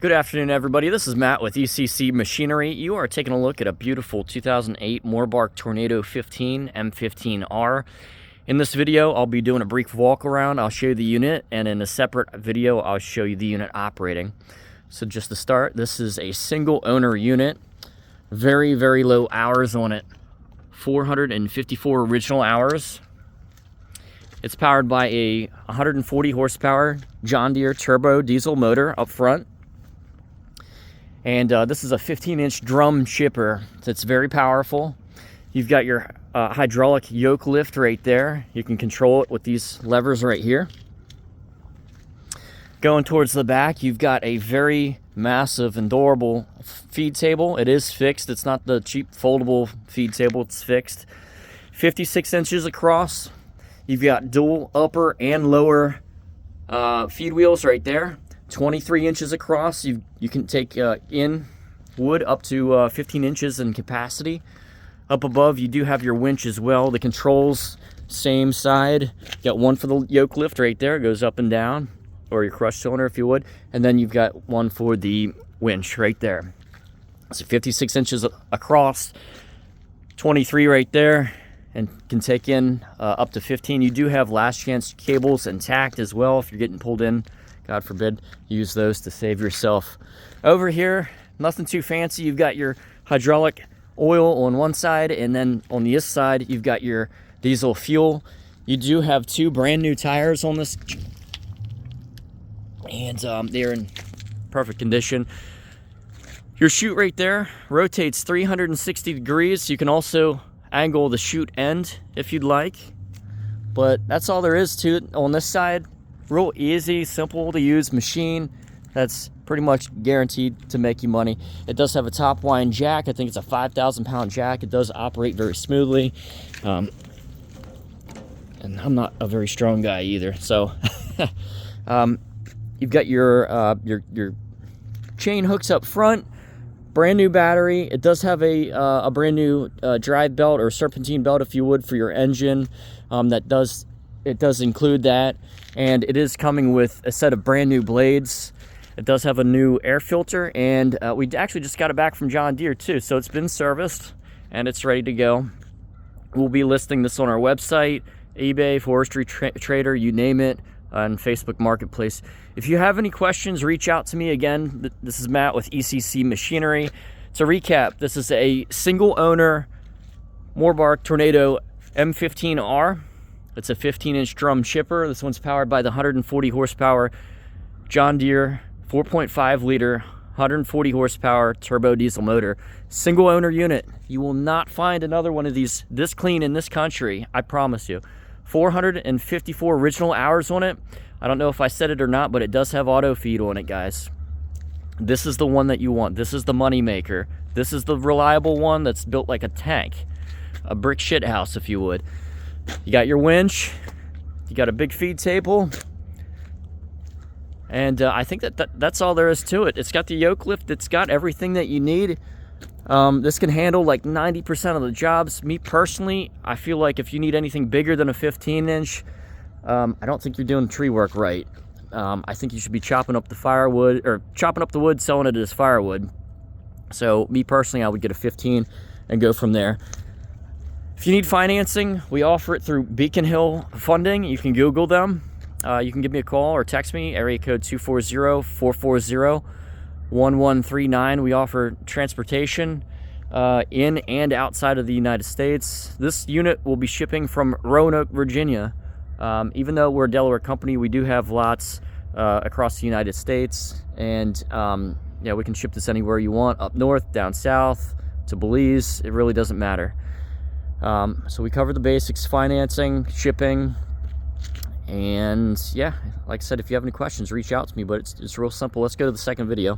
Good afternoon, everybody. This is Matt with ECC Machinery. You are taking a look at a beautiful 2008 Morbark Tornado 15 M15R. In this video, I'll be doing a brief walk around. I'll show you the unit, and in a separate video, I'll show you the unit operating. So just to start, this is a single owner unit. Very, very low hours on it. 454 original hours. It's powered by a 140 horsepower John Deere turbo diesel motor up front. And this is a 15-inch drum chipper. So it's very powerful. You've got your hydraulic yoke lift right there. You can control it with these levers right here. Going towards the back, you've got a very massive and durable feed table. It is fixed. It's not the cheap foldable feed table. It's fixed. 56 inches across. You've got dual upper and lower feed wheels right there. 23 inches across. You can take in wood up to 15 inches in capacity. Up above, you do have your winch as well. The controls, same side. You got one for the yoke lift right there. It goes up and down, or your crush cylinder if you would. And then you've got one for the winch right there. So 56 inches across, 23 right there, and can take in up to 15. You do have last chance cables intact as well if you're getting pulled in. God forbid, use those to save yourself. Over here, nothing too fancy. You've got your hydraulic oil on one side, and then on the other side, you've got your diesel fuel. You do have two brand new tires on this, and they're in perfect condition. Your chute right there rotates 360 degrees. You can also angle the chute end if you'd like, but that's all there is to it on this side. Real easy, simple to use machine that's pretty much guaranteed to make you money. It does have a top line jack. I think it's a 5,000 pound jack. It does operate very smoothly. And I'm not a very strong guy either. So you've got your chain hooks up front. Brand new battery. It does have a brand new drive belt or serpentine belt, if you would, for your engine. It does include that, and it is coming with a set of brand new blades. It does have a new air filter, and we actually just got it back from John Deere too, so it's been serviced and it's ready to go. We'll be listing this on our website, eBay, Forestry Trader, you name it, on Facebook Marketplace. If you have any questions, reach out to me. Again, this is Matt with ECC Machinery. To recap, this is a single owner Morbark Tornado M15R. It's a 15-inch drum chipper. This one's powered by the 140 horsepower John Deere 4.5 liter 140 horsepower turbo diesel motor. Single owner unit. You will not find another one of these this clean in this country, I promise you. 454 original hours on it. I don't know if I said it or not, but it does have auto feed on it, guys. This is the one that you want. This is the money maker. This is the reliable one that's built like a tank, a brick shit house, if you would. You got your winch, you got a big feed table, and I think that's all there is to it. It's got the yoke lift, it's got everything that you need. This can handle like 90% of the jobs. Me personally, I feel like if you need anything bigger than a 15-inch, I don't think you're doing tree work right. I think you should be chopping up the firewood, or chopping up the wood, selling it as firewood. So me personally, I would get a 15 and go from there. If you need financing, we offer it through Beacon Hill Funding. You can Google them. You can give me a call or text me, area code 240-440-1139. We offer transportation in and outside of the United States. This unit will be shipping from Roanoke, Virginia. Even though we're a Delaware company, we do have lots across the United States. And yeah, we can ship this anywhere you want, up north, down south, to Belize. It really doesn't matter. So we cover the basics: financing, shipping, and yeah, like I said, if you have any questions, reach out to me. But it's real simple. Let's go to the second video.